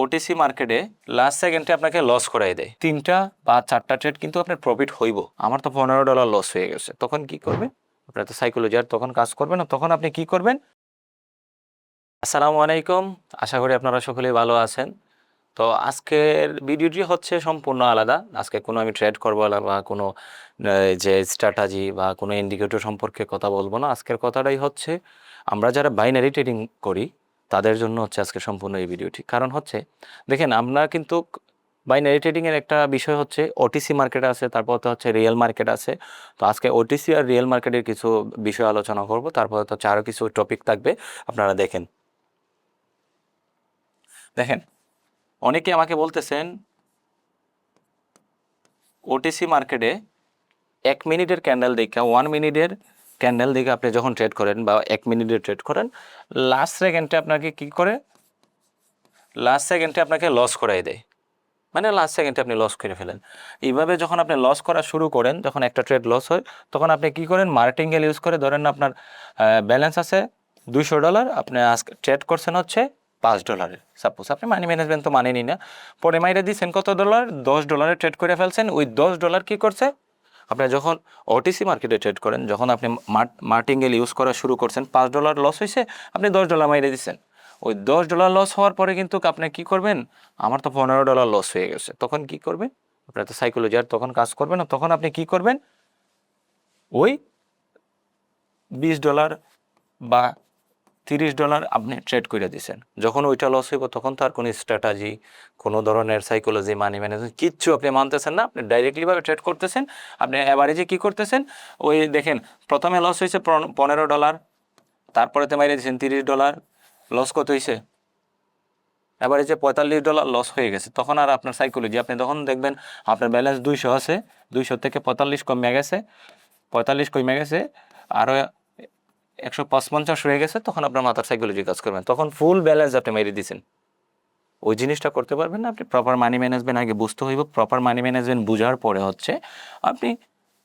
OTC মার্কেটে last সেকেন্ডে আপনাকে লস করাই দেয়, 3টা বা 4টা ট্রেড কিন্তু আপনার প্রফিট হইব। আমার তো $15 লস হয়ে গেছে, তখন কি করবেন? আপনার তো সাইকোলজি আর তখন কাজ করবে না। তখন আপনি কি করবেন? আসসালামু আলাইকুম, আশা করি আপনারা সকলেই ভালো আছেন। তো আজকের ভিডিওটি হচ্ছে সম্পূর্ণ আলাদা। আজকে কোনো আমি ট্রেড করবো না বা কোনো যে স্ট্র্যাটাজি বা কোনো ইন্ডিকেটর সম্পর্কে কথা বলবো না। আজকের কথাটাই হচ্ছে আমরা যারা বাইনারি ট্রেডিং করি তাদের জন্য হচ্ছে আজকে সম্পূর্ণ এই ভিডিওটি। কারণ হচ্ছে দেখেন, আমরা কিন্তু বাইনারি ট্রেডিংয়ের একটা বিষয় হচ্ছে ওটিসি মার্কেট আছে, তারপর তো হচ্ছে রিয়েল মার্কেট আছে। তো আজকে ওটিসি আর রিয়েল মার্কেটের কিছু বিষয় আলোচনা করব, তারপর তো হচ্ছে আরও কিছু টপিক থাকবে, আপনারা দেখেন। দেখেন, অনেকে আমাকে বলতেছেন ওটিসি মার্কেটে 1 মিনিটের ক্যান্ডেল দেখে 1 মিনিটের ক্যান্ডেল দেখে আপনি যখন ট্রেড করেন বা 1 মিনিটের ট্রেড করেন, লাস্ট সেকেন্ডে আপনাকে কি করে? লাস্ট সেকেন্ডে আপনাকে লস করাই দেয়, মানে লাস্ট সেকেন্ডে আপনি লস করে ফেলেন। এইভাবে যখন আপনি লস করা শুরু করেন, যখন একটা ট্রেড লস হয়, তখন আপনি কি করেন? মার্কেটিংয়েল ইউজ করে, ধরেন না আপনার ব্যালেন্স আছে $200, আপনি আজকে ট্রেড করছেন হচ্ছে $5। সাপোজ আপনি মানি ম্যানেজমেন্ট তো মানেনি না, পরে মাইরে দিচ্ছেন কত ডলার? $10 ট্রেড করে ফেলছেন। ওই $10 কি করছে? আপনি যখন ওটিসি মার্কেটে ট্রেড করেন, যখন আপনি মার্কেটিংয়েল ইউজ করা শুরু করছেন, $5 লস হয়েছে, আপনি $10 মাইরে দিচ্ছেন। ওই $10 লস হওয়ার পরে কিন্তু আপনি কি করবেন? আমার তো $15 লস হয়ে গেছে, তখন কি করবেন? আপনার তো সাইকোলজি আর তখন কাজ করবে না। তখন আপনি কি করবেন? ওই $20 বা $30 আপনি ট্রেড করে দিচ্ছেন। যখন ওইটা লস হইব, তখন তো আর কোনো স্ট্র্যাটাজি, কোনো ধরনের সাইকোলজি, মানি ম্যানেজমেন্ট কিচ্ছু আপনি মানতেছেন না। আপনি ডাইরেক্টলিভাবে ট্রেড করতেছেন। আপনি অ্যাভারেজে কি করতেছেন? ওই দেখেন, প্রথমে লস হয়েছে $15, তারপরে তো মাইরে দিয়েছেন $30, লস কত হয়েছে? অ্যাভারেজে $45 লস হয়ে গেছে। তখন আর আপনার সাইকোলজি, আপনি তখন দেখবেন আপনার ব্যালেন্স 200 আছে, 200 থেকে 45 কমে গেছে, 45 কমে গেছে, আরও 155 হয়ে গেছে। তখন আপনার মাথার সাইকোলজি কাজ করবেন, তখন ফুল ব্যালেন্স আপনি মেরে দিয়েছেন। ওই জিনিসটা করতে পারবেন না। আপনি প্রপার মানি ম্যানেজমেন্ট আগে বুঝতে হইব। প্রপার মানি ম্যানেজমেন্ট বোঝার পরে হচ্ছে আপনি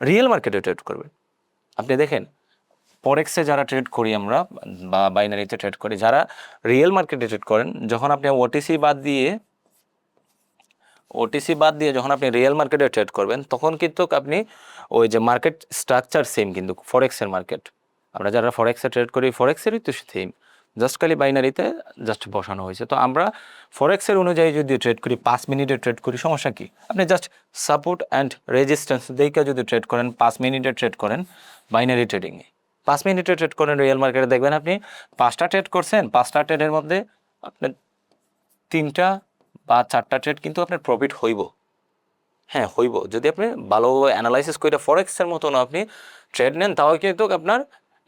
রিয়েল মার্কেটে ট্রেড করবেন। আপনি দেখেন, ফরেক্সে যারা ট্রেড করি আমরা বা বাইনারিতে ট্রেড করি, যারা রিয়েল মার্কেটে ট্রেড করেন, যখন আপনি ওটিসি বাদ দিয়ে যখন আপনি রিয়েল মার্কেটে ট্রেড করবেন, তখন কিন্তু আপনি ওই যে মার্কেট স্ট্রাকচার সেম, কিন্তু ফরেক্সের মার্কেট, আমরা যারা ফরেক্সে ট্রেড করি ফরেক্সেরই তো সেম, জাস্ট খালি বাইনারিতে জাস্ট বসানো হয়েছে। তো আমরা ফরেক্সের অনুযায়ী যদি ট্রেড করি, 5 মিনিটে ট্রেড করি, সমস্যা কি? আপনি জাস্ট সাপোর্ট অ্যান্ড রেজিস্ট্যান্স দেখে যদি ট্রেড করেন, 5 মিনিটে ট্রেড করেন বাইনারি ট্রেডিংয়ে, 5 মিনিটে ট্রেড করেন রিয়েল মার্কেটে, দেখবেন আপনি 5টা ট্রেড করছেন, 5টা ট্রেডের মধ্যে আপনার 3টা বা 4টা ট্রেড কিন্তু আপনার প্রফিট হইব। হ্যাঁ, হইব যদি আপনি ভালোভাবে অ্যানালাইসিস করে ফরেক্সের মতন আপনি ট্রেড নেন, তাও কিন্তু আপনার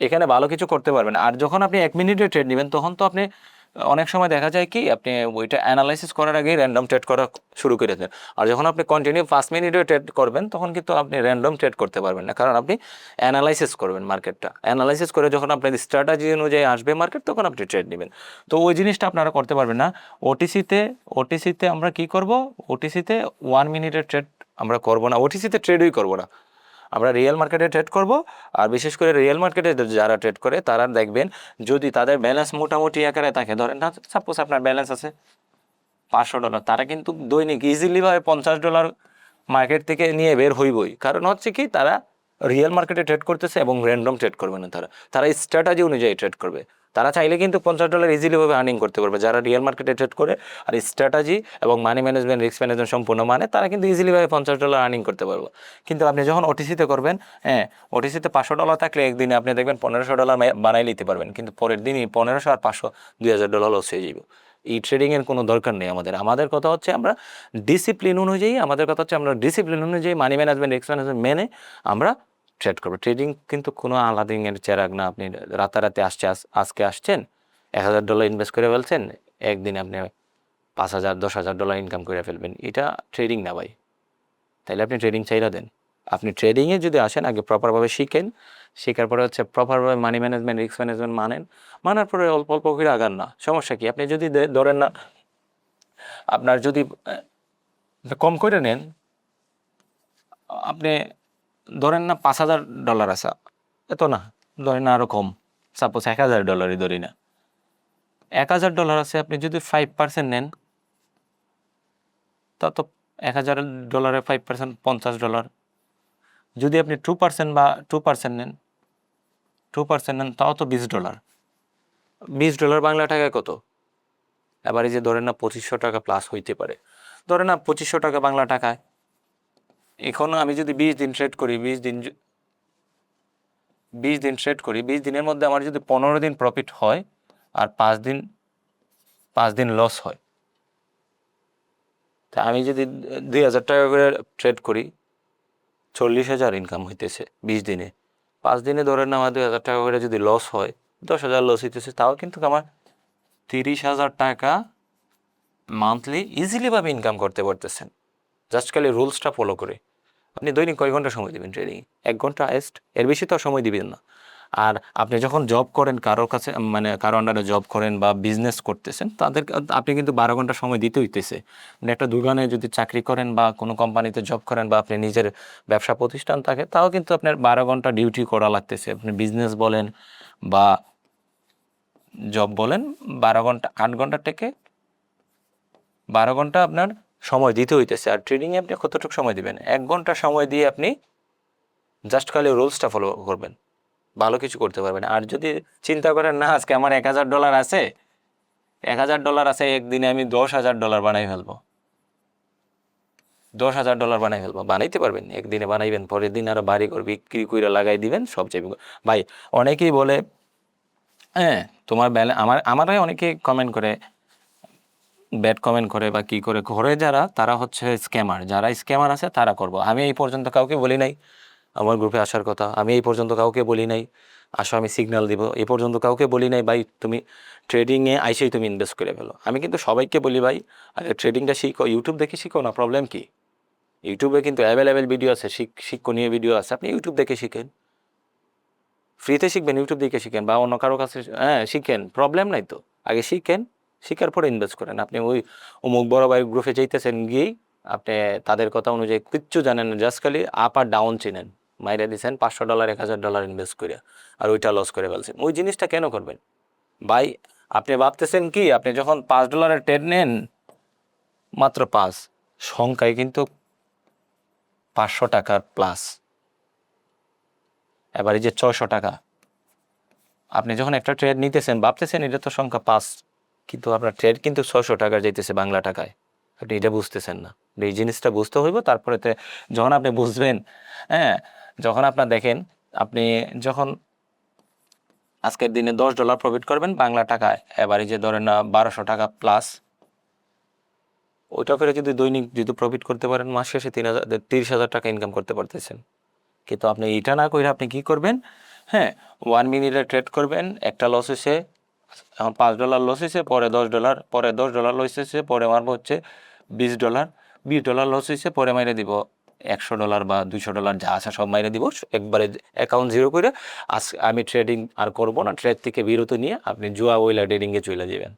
এখানে ভালো কিছু করতে পারবেন। আর যখন আপনি 1 মিনিটে ট্রেড নেবেন, তখন তো আপনি অনেক সময় দেখা যায় কি, আপনি ওইটা অ্যানালাইসিস করার আগেই র্যান্ডম ট্রেড করা শুরু করে দেন। আর যখন আপনি কন্টিনিউ 5 মিনিটে ট্রেড করবেন, তখন কিন্তু আপনি র্যান্ডম ট্রেড করতে পারবেন না, কারণ আপনি অ্যানালাইসিস করবেন মার্কেটটা। অ্যানালাইসিস করে যখন আপনার স্ট্র্যাটাজি অনুযায়ী আসবে মার্কেট, তখন আপনি ট্রেড নেবেন। তো ওই জিনিসটা আপনারা করতে পারবেন না। ওটিসিতে আমরা কি করব? ওটিসিতে 1 মিনিটের ট্রেড আমরা করব না, ওটিসিতে ট্রেডই করব না, আমরা রিয়েল মার্কেটে ট্রেড করব। আর বিশেষ করে রিয়েল মার্কেটে যারা ট্রেড করে, তারা দেখবেন যদি তাদের ব্যালেন্স মোটামুটি আকারে থাকে, ধরেন না সাপোজ আপনার ব্যালেন্স আছে $500, তারা কিন্তু দৈনিক ইজিলিভাবে $50 মার্কেট থেকে নিয়ে বের হইবই। কারণ হচ্ছে কি, তারা রিয়েল মার্কেটে ট্রেড করতেছে এবং র্যান্ডম ট্রেড করবে না, তারা স্ট্র্যাটাজি অনুযায়ী ট্রেড করবে। তারা চাইলে কিন্তু $50 ইজিলিভাবে আর্নিং করতে পারবে, যারা রিয়েল মার্কেটে ট্রেড করে আর স্ট্র্যাটাজি এবং মানি ম্যানেজমেন্ট, রিস্ক ম্যানেজমেন্ট সম্পূর্ণ মানে, তারা কিন্তু ইজিলিভাবে $50 আর্নিং করতে পারবে। কিন্তু আপনি যখন ওটিসিতে করবেন, হ্যাঁ, ওটিসিতে $500 থাকলে একদিনে আপনি দেখবেন $1500 বানাই নিতে পারবেন, কিন্তু পরের দিনই 1500 আর 500 $2000 লস হয়ে যাবে। এই ট্রেডিংয়ের কোনো দরকার নেই আমাদের কথা হচ্ছে আমরা ডিসিপ্লিন অনুযায়ী, মানি ম্যানেজমেন্ট, রিস্ক ম্যানেজমেন্ট মেনে আমরা ট্রেড করবো। ট্রেডিং কিন্তু কোনো আলাদিনের চেরাগ না। আপনি রাতারাতি আজকে আসছেন, $1000 ইনভেস্ট করে ফেলছেন, একদিন আপনি 5000 $10,000 ইনকাম করে ফেলবেন, এটা ট্রেডিং না ভাই। তাইলে আপনি ট্রেডিং চাইরা দেন। আপনি ট্রেডিংয়ে যদি আসেন, আগে প্রপারভাবে শিখেন, শেখার পরে হচ্ছে প্রপারভাবে মানি ম্যানেজমেন্ট, রিস্ক ম্যানেজমেন্ট মানার পরে অল্প অল্প করে আগান না, সমস্যা কি? আপনি যদি ধরেন না, আপনার যদি কম করে নেন, আপনি ধরেন না $5000 আছে, এত না, ধরেন না আরও কম, সাপোজ $1000 ধরি না, $1000 আছে, আপনি যদি 5% নেন, তা তো $1000 5% $50। যদি আপনি 2% বা 2% নেন 2% নেন তাও তো $20। $20 বাংলা টাকায় কত? এবার এই যে ধরেন না 2500 টাকা প্লাস হইতে পারে, ধরেন না 2500 টাকা বাংলা টাকায়। এখন আমি যদি 20 দিন ট্রেড করি, 20 দিন ট্রেড করি, 20 দিনের মধ্যে আমার যদি 15 দিন প্রফিট হয় আর 5 দিন লস হয়, তা আমি যদি 2000 টাকা করে ট্রেড করি, 40,000 ইনকাম হইতেছে 20 দিনে। 5 দিনে ধরেন না আমার 2000 টাকা করে যদি লস হয়, 10,000 লস হইতেছে, তাও কিন্তু আমার 30,000 টাকা মান্থলি ইজিলিভাবে ইনকাম করতে পারতেছেন, জাস্ট খালি রুলসটা ফলো করে। আপনি দৈনিক কয় ঘন্টা সময় দেবেন ট্রেডিং? 1 ঘন্টা হাইয়েস্ট, এর বেশি তো আর সময় দিবেন না। আর আপনি যখন জব করেন কারোর কাছে, মানে কারো আন্ডারে জব করেন বা বিজনেস করতেছেন, তাদের আপনি কিন্তু 12 ঘন্টা সময় দিতে হইতেছে। মানে একটা দোকানে যদি চাকরি করেন বা কোনো কোম্পানিতে জব করেন বা আপনি নিজের ব্যবসা প্রতিষ্ঠান থাকে, তাও কিন্তু আপনার 12 ঘন্টা ডিউটি করা লাগতেছে। আপনি বিজনেস বলেন বা জব বলেন, 12 ঘন্টা 8 ঘন্টা থেকে 12 ঘন্টা আপনার সময় দিতে হইতেছে। আর ট্রেডিংয়ে আপনি কতটুকু সময় দিবেন? 1 ঘন্টা সময় দিয়ে আপনি জাস্ট খালি রুলসটা ফলো করবেন, ভালো কিছু করতে পারবেন। আর যদি চিন্তা করেন না আজকে আমার $1000 আছে, $1000 আছে, একদিনে আমি $10,000 বানাই ফেলবো, $10,000 বানাই ফেলবো, বানাইতে পারবেন? একদিনে বানাইবেন, পরের দিন আরো বাড়ি করে বিক্রি করে লাগাই দিবেন, সব চাইবে। ভাই অনেকেই বলে, হ্যাঁ তোমার আমারই অনেকে কমেন্ট করে, ব্যাড কমেন্ট করে বা কি করে ঘরে, যারা তারা হচ্ছে স্ক্যামার, যারা স্ক্যামার আছে তারা করবো। আমি এই পর্যন্ত কাউকে বলি নাই আমার গ্রুপে আসার কথা, আমি এই পর্যন্ত কাউকে বলি নাই আসো আমি সিগন্যাল দিব, এই পর্যন্ত কাউকে বলি নাই ভাই তুমি ট্রেডিংয়ে আইসেই তুমি ইনভেস্ট করে ফেলো। আমি কিন্তু সবাইকে বলি ভাই আগে ট্রেডিংটা শিখো, ইউটিউব দেখে শিখো না, প্রবলেম কি? ইউটিউবে কিন্তু অ্যাভেলেবেল ভিডিও আছে, শিক্ষণীয় ভিডিও আছে, আপনি ইউটিউব দেখে শিখেন, ফ্রিতে শিখবেন, ইউটিউব দেখে শিখেন বা অন্য কারো কাছে শিখেন, প্রবলেম নাই তো। আগে শিখেন, শিখার পরে ইনভেস্ট করেন। আপনি ওই অমুক বড় ভাই গ্রুপে যাইতেছেন, গিয়েই আপনি তাদের কথা অনুযায়ী কিচ্ছু জানেন না, জাস্ট খালি আপ আর ডাউন চিনেন, মাইরে দিচ্ছেন $500 $1000 ইনভেস্ট করে, আর ওইটা লস করে ফেলছেন। ওই জিনিসটা কেন করবেন ভাই? আপনি ভাবতেছেন কি, আপনি যখন $5 ট্রেড নেন, মাত্র 5 সংখ্যায় কিন্তু 500 টাকার প্লাস। এবার এই যে 600 টাকা, আপনি যখন একটা ট্রেড নিতেছেন ভাবতেছেন এটা তো সংখ্যা 5, কিন্তু আপনার ট্রেড কিন্তু 600 টাকা যাইতেছে বাংলা টাকায়। আপনি এটা বুঝতেছেন না, এই জিনিসটা বুঝতে হইব। তারপরে যখন আপনি বুঝবেন, হ্যাঁ, যখন আপনার দেখেন, আপনি যখন আজকের দিনে $10 প্রফিট করবেন বাংলা টাকায়, এবার এই যে ধরেন না 1200 টাকা প্লাস, ওইটা করে যদি দৈনিক যদি প্রফিট করতে পারেন, মাস শেষে 30,000 টাকা ইনকাম করতে পারতেছেন। কিন্তু আপনি এটা না করে আপনি কি করবেন, হ্যাঁ, 1 মিনিটে ট্রেড করবেন, একটা লস হয়েছে, এখন $5 লস হয়েছে, পরে $10, পরে $10 লস হয়েছে, পরে মারবো হচ্ছে $20, $20 লস হয়েছে, পরে মাইরে দিব $100 বা $200, যা আছে সব মাইরে দিব, একবারে অ্যাকাউন্ট জিরো করে। আমি ট্রেডিং আর করব না, ট্রেড থেকে বিরত নিয়ে আপনি জুয়া ওইলা ট্রেডিংয়ে চলে যাবেন।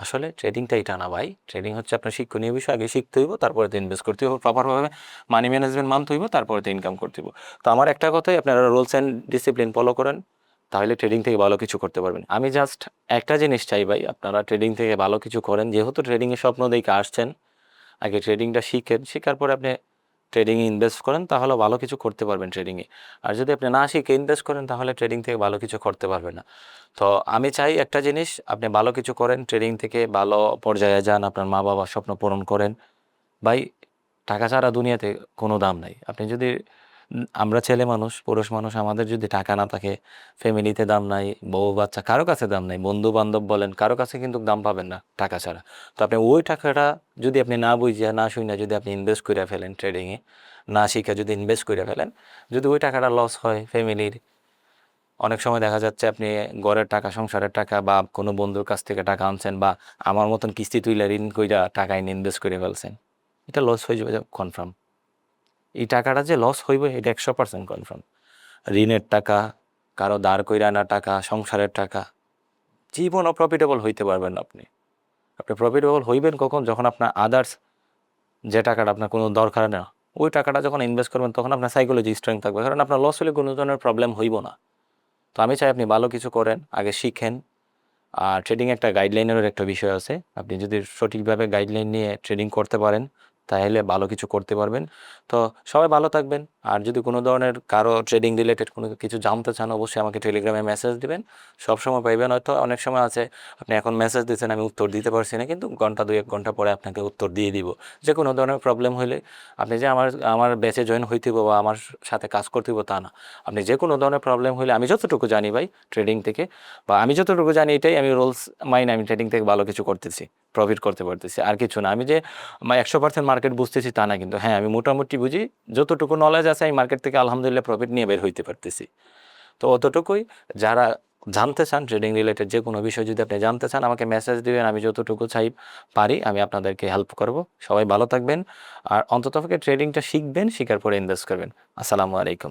আসলে ট্রেডিংটা এটা না ভাই, ট্রেডিং হচ্ছে আপনার শিক্ষণীয় বিষয়, আগে শিখতে হইব, তারপরে তো ইনভেস্ট করতে হইব, প্রপারভাবে মানি ম্যানেজমেন্ট মানতে হইব, তারপরে তো ইনকাম করতে হইব। তো আমার একটা কথাই, আপনারা রুলস অ্যান্ড ডিসিপ্লিন ফলো করেন, তাহলে ট্রেডিং থেকে ভালো কিছু করতে পারবেন। আমি জাস্ট একটা জিনিস চাই ভাই, আপনারা ট্রেডিং থেকে ভালো কিছু করেন, যেহেতু ট্রেডিংয়ের স্বপ্ন দেখে আসছেন, আগে ট্রেডিংটা শিখেন, শেখার পরে আপনি ট্রেডিংয়ে ইনভেস্ট করেন, তাহলে ভালো কিছু করতে পারবেন ট্রেডিংয়ে। আর যদি আপনি না শিখে ইনভেস্ট করেন, তাহলে ট্রেডিং থেকে ভালো কিছু করতে পারবেন না। তো আমি চাই একটা জিনিস, আপনি ভালো কিছু করেন, ট্রেডিং থেকে ভালো পর্যায়ে যান, আপনার মা বাবার স্বপ্ন পূরণ করেন। ভাই টাকা ছাড়া দুনিয়াতে কোনো দাম নাই। আপনি যদি আমরা ছেলে মানুষ, পুরুষ মানুষ, আমাদের যদি টাকা না থাকে, ফ্যামিলিতে দাম নাই, বউ বাচ্চা কারো কাছে দাম নাই, বন্ধু বান্ধব বলেন কারো কাছে কিন্তু দাম পাবেন না টাকা ছাড়া। তো আপনি ওই টাকাটা যদি আপনি না বুঝিয়া না শুনে যদি আপনি ইনভেস্ট করে ফেলেন ট্রেডিংয়ে, না শিখে যদি ইনভেস্ট করে ফেলেন, যদি ওই টাকাটা লস হয় ফ্যামিলির, অনেক সময় দেখা যাচ্ছে আপনি ঘরের টাকা, সংসারের টাকা, বা কোনো বন্ধুর কাছ থেকে টাকা আনছেন, বা আমার মতন কিস্তি তুইলা ঋণ কইরা টাকা এনে ইনভেস্ট করে ফেলছেন, এটা লস হয়ে যাবে কনফার্ম। এই টাকাটা যে লস হইবে এটা 100% কনফার্ম। ঋণের টাকা, কারো দাঁড় কইরা আনা টাকা, সংসারের টাকা, জীবনও প্রফিটেবল হইতে পারবেন না আপনি। আপনি প্রফিটেবল হইবেন কখন? যখন আপনার আদার্স যে টাকাটা আপনার কোনো দরকার না, ওই টাকাটা যখন ইনভেস্ট করবেন, তখন আপনার সাইকোলজি স্ট্রং থাকবে, কারণ আপনার লস হলে কোনো ধরনের প্রবলেম হইব না। তো আমি চাই আপনি ভালো কিছু করেন, আগে শিখেন, আর ট্রেডিং একটা গাইডলাইনেরও একটা বিষয় আছে। আপনি যদি সঠিকভাবে গাইডলাইন নিয়ে ট্রেডিং করতে পারেন তাহলে ভালো কিছু করতে পারবেন। তো সবাই ভালো থাকবেন। আর যদি কোনো ধরনের কারো ট্রেডিং রিলেটেড কোনো কিছু জানতে চান অবশ্যই আমাকে টেলিগ্রামে মেসেজ দিবেন, সবসময় পাইবেন। হয়তো অনেক সময় আছে আপনি এখন মেসেজ দিচ্ছেন আমি উত্তর দিতে পারছি না, কিন্তু ঘন্টা 2-1 ঘন্টা পরে আপনাকে উত্তর দিয়ে দিব। যে কোনো ধরনের প্রবলেম হলে আপনি যে আমার আমার ব্যাচে জয়েন হইতেব বা আমার সাথে কাজ করতেব তা না। আপনি যে কোনো ধরনের প্রবলেম হলে আমি যতটুকু জানি ভাই ট্রেডিং থেকে, বা আমি যতটুকু জানি এটাই আমি রুলস মাইনে আমি ট্রেডিং থেকে ভালো কিছু করতেছি, প্রফিট করতে পারতেছি, আর কিছু না। আমি যে 100% মার্কেট বুঝতেছি তা না, কিন্তু হ্যাঁ আমি মোটামুটি বুঝি, যতটুকু নলেজ আছে আমি মার্কেট থেকে আলহামদুলিল্লাহ প্রফিট নিয়ে বের হইতে পারতেছি। তো অতটুকুই। যারা জানতে চান ট্রেডিং রিলেটেড যে কোনো বিষয় যদি আপনি জানতে চান আমাকে মেসেজ দিবেন, আমি যতটুকু পারি আমি আপনাদেরকে হেল্প করব। সবাই ভালো থাকবেন আর অন্ততপক্ষে ট্রেডিংটা শিখবেন, শিখার পরে ইনভেস্ট করবেন। আসসালামু আলাইকুম।